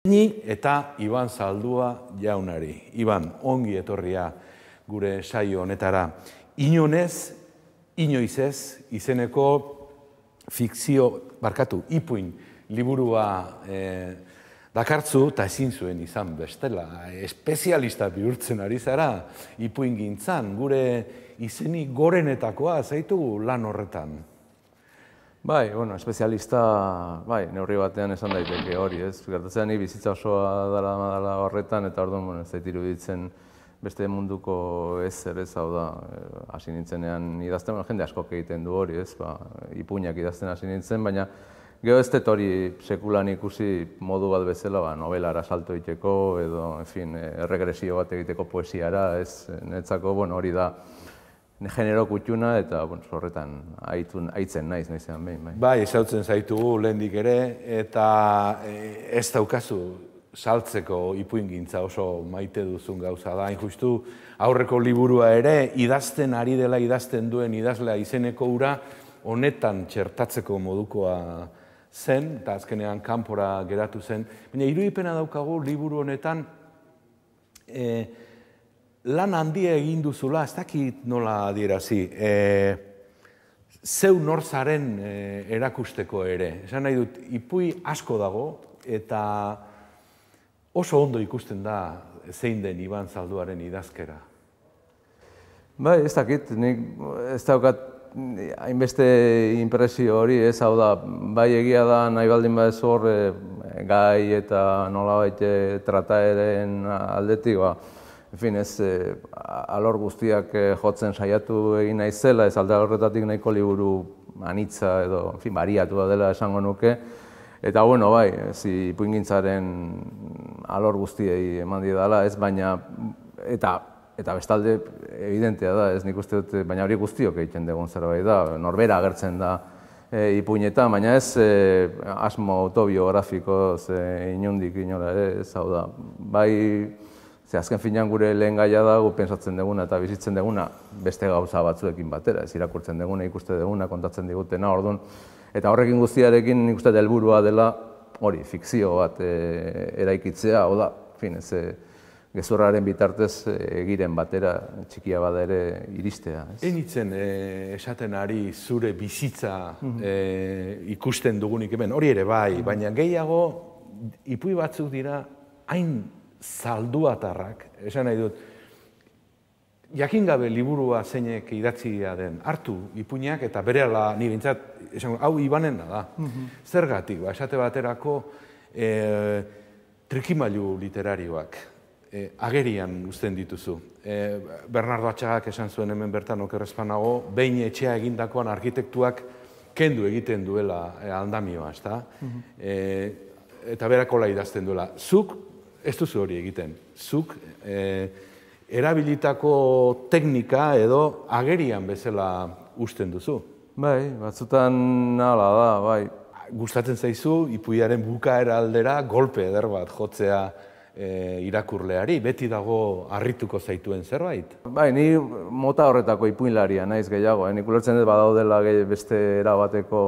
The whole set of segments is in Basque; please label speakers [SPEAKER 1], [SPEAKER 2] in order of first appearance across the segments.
[SPEAKER 1] Ni eta Iban Zaldua jaunari. Iban, ongi etorria gure saio honetara. Inonez, inoiz ez, izeneko ipuin liburua dakartzu, eta ezin zuen izan bestela. Espezialista bihurtzen ari zara, ipuin gintzan, gure izenik gorenetakoa zaitugu lan horretan.
[SPEAKER 2] Bai, espezialista, neurri batean esan daiteke hori, ez? Gertatzen ni bizitza osoa dela horretan, eta orduan, ez zait iruditzen beste munduko ezer, ez, hau da, hasi nintzenean idazten, jende askok egiten du hori, ez, ipuinak idazten hasi nintzen, baina gero ez dut hori sekulan ikusi modu bat bezala, novelara salto egiteko, edo, erregresio bat egiteko poesiara, ez, netzako, hori da, genero kutxuna eta horretan aitzen naiz noizean behin.
[SPEAKER 1] Bai, ezautzen zaitugu lehendik ere, eta ez daukazu saltzeko ipuingintza oso maite duzun gauza da. Hain justu aurreko liburua ere, idazten ari dela idazten duen idazlea izeneko hura, honetan txertatzeko modukoa zen, eta azkenean kanpora geratu zen. Baina irudipena daukagu liburu honetan, lan handia egin duzula, ez dakit nola adierazi, zeu norzaren erakusteko ere. Esan nahi dut, ipui asko dago, eta oso ondo ikusten da zein den Iban Zalduaren idazkera.
[SPEAKER 2] Bai, ez dakit, nik ez daukat hainbeste impresio hori, ez hau da, bai egia da nahi baldin badez hor gai eta nolabait trataeren aldetik, ez, alor guztiak jotzen saiatu egin naizela, ez alde horretatik nahiko liburu anitza edo, bariatua dela esango nuke. Eta, bai, ipuingintzaren alor guztiei eman didala, ez, baina, eta bestalde evidentea da, ez nik uste dut, baina hori guztiok egiten dugun zerbait da, norbera agertzen da ipuinetan, baina ez asmo autobiografiko, inondik inola ere, ez hau da, bai, azken finean gure lehen gaia da, gu pensatzen duguna eta bizitzen duguna beste gauza batzuekin batera, ez irakurtzen duguna, ikuste duguna, kontatzen digutena, orduan. Eta horrekin guztiarekin nik uste helburua dela hori, fikzio bat eraikitzea, hau da, gezurraren bitartez egiren batera, txikia bada ere iristea.
[SPEAKER 1] Enitzen esaten ari zure bizitza ikusten dugunik hemen, hori ere bai, baina gehiago ipui batzuk dira hain zalduatarrak, esan nahi dut, jakin gabe liburua zeinek idatzia den, hartu ipuinak eta berehala ni bintzat, hau Ibanena da. Zergatik, esate baterako trikimailu literarioak agerian uzten dituzu. Bernardo Atxagak esan zuen hemen bertan okerrezpanago, behin etxea egindakoan arkitektuak kendu egiten duela andamioa, ezta? Eta berakola idazten duela. Zuk ez duzu hori egiten. Zuk erabilitako teknika edo agerian bezala uzten duzu.
[SPEAKER 2] Bai, batzutan hala da, bai.
[SPEAKER 1] Gustatzen zaizu, ipuiaren bukaera aldera golpe eder bat jotzea irakurleari, beti dago harrituko zaituen zerbait.
[SPEAKER 2] Bai, ni mota horretako ipuinlaria naiz gehiago. Nik ulertzen dut badaudela beste erabateko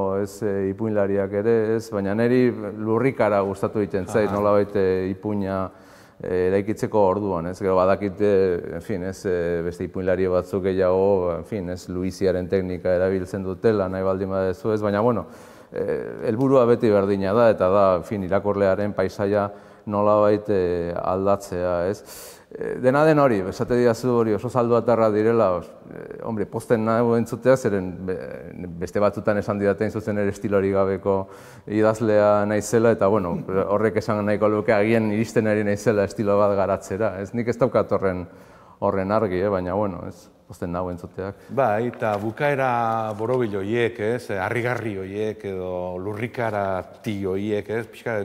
[SPEAKER 2] ipuinlariak ere, ez, baina niri lurrikara gustatu egiten zait, nolabait ipuina eraikitzeko orduan, ez, gero badakit, beste ipuinlari batzuk gehiago, Luiziaren teknika erabiltzen dutela, nahi baldin badezu, ez, baina, helburua beti berdina da, eta da, irakurlearen paisaia nolabait aldatzea, ez. Dena den hori, esate didazu hori oso zalduatarra direla, pozten nago entzutea, zeren beste batzutan esan didaten zuzen ere estilori gabeko idazlea naizela, eta horrek esan nahiko luke agian iristen ari naizela estilo bat garatzera. Nik ez daukat horren argi, baina pozten nago entzuteak.
[SPEAKER 1] Bai, eta bukaera borobil horiek, harrigarri horiek edo lurrikarati horiek, pixka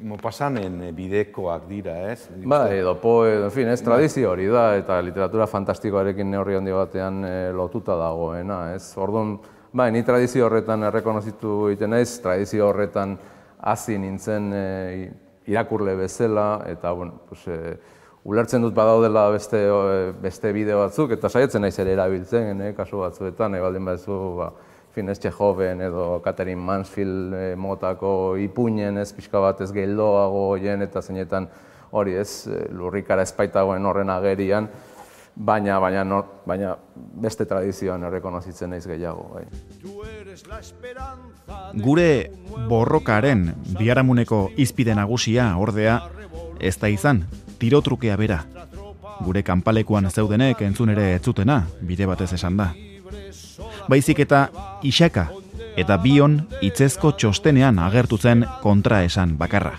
[SPEAKER 1] Maupassantren bidekoak dira, ez?
[SPEAKER 2] Bai, edo tradizio hori da, eta literatura fantastikoarekin neurri handi batean lotuta dagoena, ez? Orduan, bai, ni tradizio horretan errekonozitu egiten naiz, tradizio horretan hasi nintzen irakurle bezala, eta, ulertzen dut badaudela beste bideo batzuk, eta saiatzen naiz ere erabiltzen, kasu batzuetan, baldin baduzu ez Txehoven edo Catherine Mansfield motako ipuinen ez pixka bat ez geldoago hoien eta zeinetan hori ez lurrikara espaitagoen horren agerian, baina beste tradizioan errekonozitzen naiz gehiago. Bai.
[SPEAKER 3] Gure borrokaren biharamuneko hizpide nagusia ordea ez da izan tirotrukea bera. Gure kanpalekuan zeudenek entzun ere ez zutena, bide batez esan da. Baizik eta Isaka eta Bion hitzezko txostenean agertu zen kontraesan bakarra.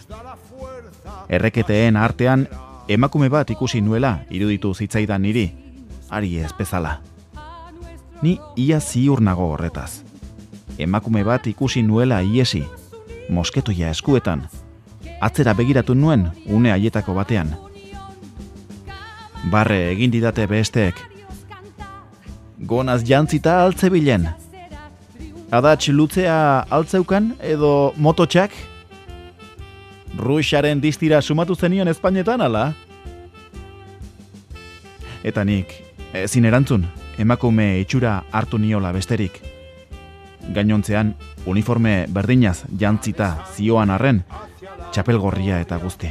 [SPEAKER 3] Erreketeen artean emakume bat ikusi nuela iruditu zitzaidan niri, ari ez bezala. Ni ia ziur nago horretaz. Emakume bat ikusi nuela iesi, mosketoia eskuetan. Atzera begiratu nuen une haietako batean. Barre egin didate besteek. Gonaz jantzita altzebilen. Adatx lutzea altzeukan edo mototxak? Ruixaren distira sumatu zenion Espainetan, ala? Eta nik, ezin erantzun, emakume itxura hartu niola besterik. Gainontzean, uniforme berdinaz jantzita zioan arren, txapelgorria eta guzti.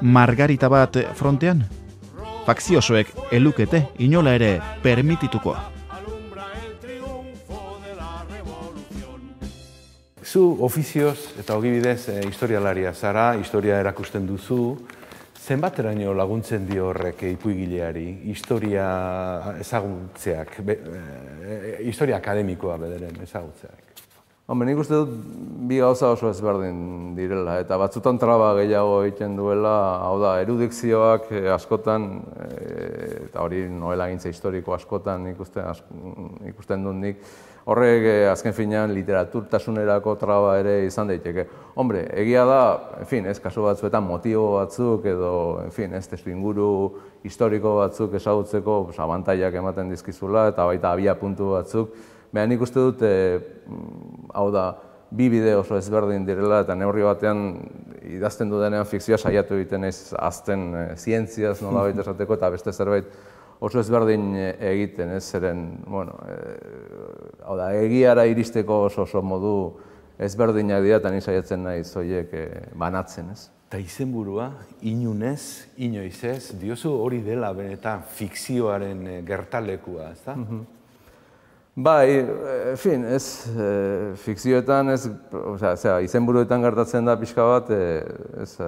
[SPEAKER 3] Margarita bat frontean? Fakziosoek elukete inola ere permitituko.
[SPEAKER 1] Zu ofizioz eta ogibidez historialaria zara, historia erakusten duzu. Zenbateraino laguntzen dio horrek ipuigileari, historia ezagutzeak, historia akademikoa bederen ezagutzeak?
[SPEAKER 2] Hombre, nik uste dut bi gauza oso ezberdin direla, eta batzutan traba gehiago egiten duela, hau da, erudikzioak askotan, eta hori novela gintza historiko askotan ikusten dut nik, horrek azken finean literaturtasunerako traba ere izan daiteke. Hombre, egia da, ez kasu batzuetan motibo batzuk edo, testu inguru historiko batzuk ezagutzeko abantaiak ematen dizkizula eta baita abia puntu batzuk. Baina nik uste dut, hau da, bi bide oso ezberdin direla eta neurri batean idazten dudanean fikzioa saiatu egiten ez azten zientziaz nolabait esateko eta beste zerbait oso ezberdin egiten, ez zeren, hau da, egiara iristeko oso modu ezberdinak dira eta ni saiatzen naiz horiek banatzen, ez.
[SPEAKER 1] Eta izenburua, inunez, inoiz ez, diozu hori dela benetan fikzioaren gertalekua, ez da?
[SPEAKER 2] Bai, fikzioetan ez, izenburuetan gertatzen da pixka bat,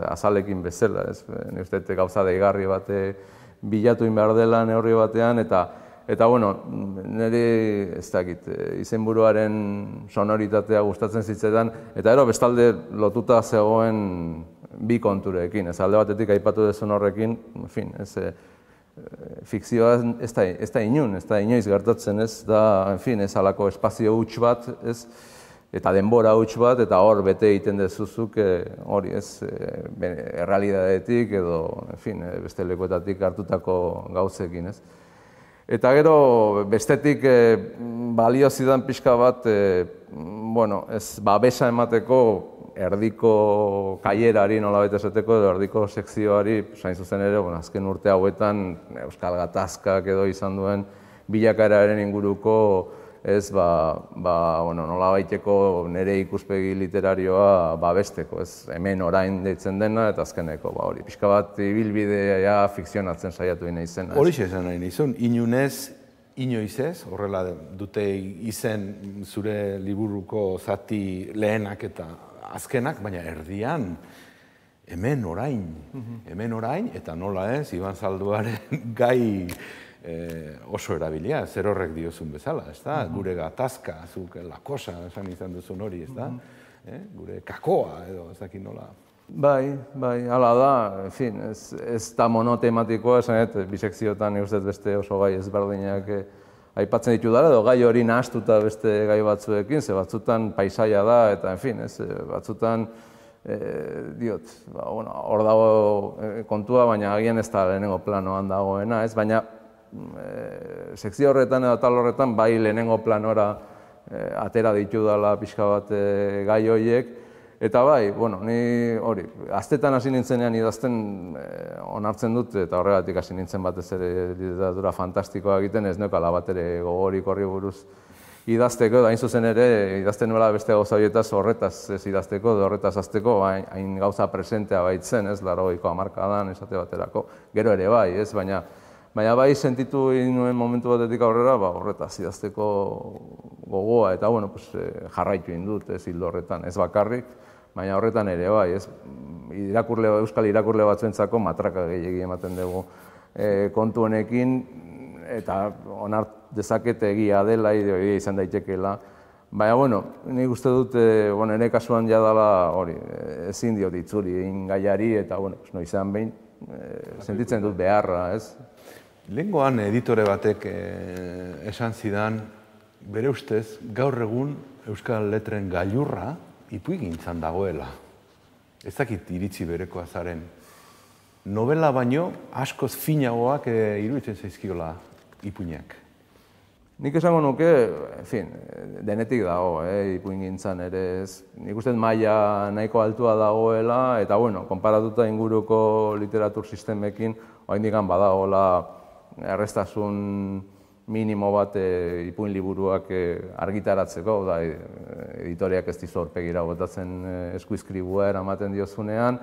[SPEAKER 2] azalekin bezala, ez, uste gauza deigarri bat bilatu behar dela neurri batean, eta niri, ez dakit, izenburuaren sonoritatea gustatzen zitzetan, eta ero bestalde lotuta zegoen bi konturekin, ez alde batetik aipatu dezun horrekin, fikzioa ez da inun, ez da inoiz gertatzen, ez da, ez alako espazio huts bat, ez, eta denbora huts bat, eta hor bete egiten dezuzuk hori, ez, errealidadetik edo, beste lekuetatik hartutako gauzekin, ez. Eta gero, bestetik balio zidan pixka bat, ez, babesa emateko erdiko kaierari nolabait esateko edo erdiko sekzioari, sain zuzen ere, azken urte hauetan Euskal Gatazkak edo izan duen bilakaeraren inguruko ez nolabaiteko nire ikuspegi literarioa babesteko, ez hemen orain deitzen dena eta azkeneko hori. Pixka bat ibilbidea fikzionatzen saiatu nahi zen.
[SPEAKER 1] Horixe esan nahi nizun, inunez, inoiz ez, horrela dute izen zure liburuko zati lehenak eta azkenak, baina erdian, hemen orain, eta nola ez, Iban Zalduaren gai oso erabilia, zer horrek diozun bezala, ez da? Gure gatazka, zuk lakosa, esan izan duzun hori, ez da? Gure kakoa, edo, ez dakit nola.
[SPEAKER 2] Bai, hala da, ez da monotematikoa, esanet, bisekzioetan ustez beste oso gai ezberdinak aipatzen ditu dara, edo gai hori nahastuta beste gai batzuekin, ze batzutan paisaia da, eta, batzutan, hor dago kontua, baina agian ez da lehenengo planoan dagoena, ez, baina sekzio horretan edo tal horretan, bai lehenengo planora atera ditu dela pixka bat gai horiek, eta bai, ni hori, aztetan hasi nintzenean idazten onartzen dut, eta horregatik hasi nintzen batez ere literatura fantastikoa egiten, ez neukala bat ere gogorik horri buruz idazteko, hain zuzen ere, idazten nuela beste gauza horietaz horretaz ez idazteko, horretaz azteko, hain gauza presentea baitzen, ez, 80ko hamarkadan, esate baterako, gero ere bai, ez, baina bai sentitu nuen momentu batetik aurrera, horretaz idazteko gogoa, eta bueno, jarraitu indut, ez, hildo horretan, ez bakarrik, baina horretan ere bai, ez, euskal irakurle batzuentzako matraka gehiegi ematen dugu kontu honekin, eta onart dezaket egia dela, egia izan daitekeela. Baina, bueno, nik uste dut, nire kasuan jadala hori, ezin diot itzuli egin gaiari, eta, bueno, noizean behin, sentitzen dut beharra, ez?
[SPEAKER 1] Lehengoan editore batek esan zidan, bere ustez, gaur egun Euskal Letren gailurra ipuigintzan dagoela. Ez dakit iritzi berekoa zaren. Novela baino askoz finagoak iruditzen zaizkiola ipuinak.
[SPEAKER 2] Nik esango nuke, denetik dago, ipuingintzan ere ez. Nik uste maila nahiko altua dagoela, eta, bueno, konparatuta inguruko literatur sistemekin, oraindik badagoela errestasun minimo bat ipuin liburuak argitaratzeko, da editoriak ez dizu aurpegira botatzen eskuizkribua eramaten diozunean,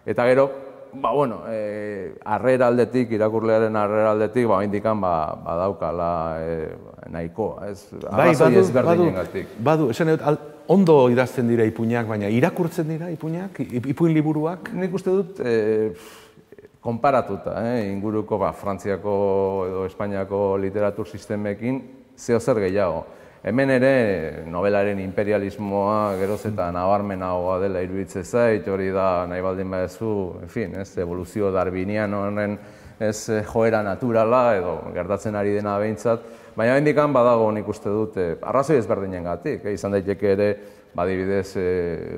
[SPEAKER 2] eta gero, harrera aldetik, irakurlearen harrera aldetik, indikan badaukala nahikoa, ez? Arrazoi ezberdinengatik.
[SPEAKER 1] Badu, esan dut, ondo idazten dira ipuinak, baina irakurtzen dira ipuinak, ipuin liburuak?
[SPEAKER 2] Nik uste dut, konparatuta, inguruko Frantziako edo Espainiako literatur sistemekin, zeozer gehiago. Hemen ere, novelaren imperialismoa geroz eta nabarmenagoa dela iruditzen zait, hori da nahi baldin baduzu, evoluzio darwinian honen joera naturala edo gertatzen ari dena behintzat, baina hendikan badago nik uste dut, arrazoi ezberdinengatik, izan daiteke ere, adibidez,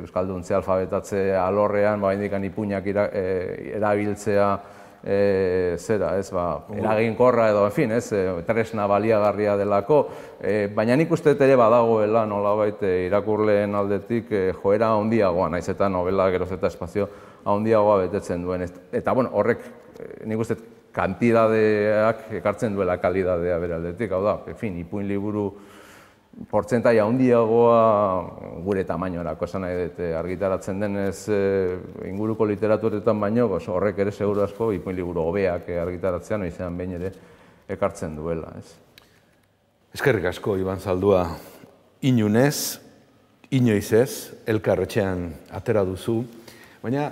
[SPEAKER 2] euskalduntze alfabetatze alorrean, hendikan ipuinak erabiltzea eraginkorra edo, tresna baliagarria delako, baina nik uste ere badagoela nolabait irakurleen aldetik joera handiagoa, naiz eta novela geroz eta espazio handiagoa betetzen duen. Eta horrek nik uste kantidadeak ekartzen duela kalidadea bere aldetik, hau da, ipuin liburu portzentai handiagoa gure tamainarako esan nahi dut argitaratzen denez inguruko literaturetan baino, horrek ere seguru asko ipuin liburu hobeak argitaratzean noizean behin ere ekartzen duela.
[SPEAKER 1] Eskerrik asko, Iban Zaldua, inunez, inoiz ez, elkarretxean atera duzu, baina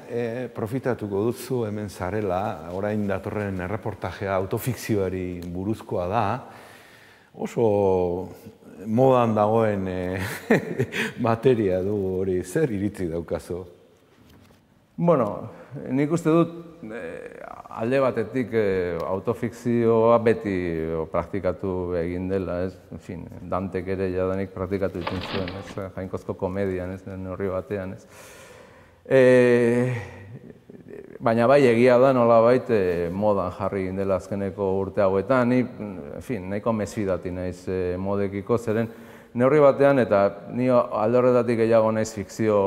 [SPEAKER 1] profitatuko duzu hemen zarela, orain datorren erreportajea autofikzioari buruzkoa da, oso modan dagoen materia du hori, zer iritzi daukazu?
[SPEAKER 2] Bueno, nik uste dut alde batetik autofikzioa beti praktikatu egin dela, Dantek ere jadanik praktikatu ditzen zuen, jainkozko komedian, neurri batean. Baina bai egia da nolabait modan jarri egin dela azkeneko urte hauetan, nahiko mesfidati naiz modekiko, zeren neurri batean eta ni alde horretatik gehiago naiz fikzio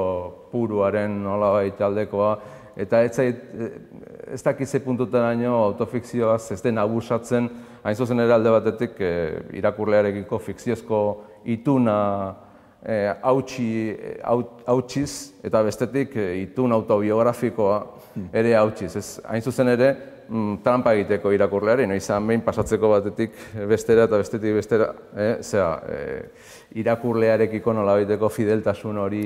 [SPEAKER 2] puruaren nolabait aldekoa, eta ez dakitze puntutaraino autofikzioaz ez den abusatzen, hain zuzen ere alde batetik irakurlearekiko fikziozko ituna hautsiz, eta bestetik itun autobiografikoa ere hautsiz. Hain zuzen ere, trampa egiteko irakurleari, izan behin pasatzeko batetik bestera eta bestetik bestera, irakurlearekiko nolabaiteko fideltasun hori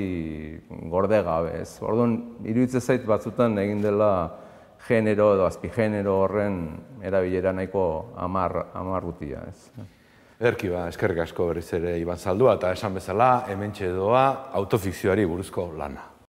[SPEAKER 2] gorde gabe. Orduan, iruditzen zait batzutan egin dela genero edo azpigenero horren erabilera nahiko amarrutia.
[SPEAKER 1] Ederki eskerrik asko berriz ere Iban Zaldua, eta esan bezala, hementxe doa autofikzioari buruzko lana.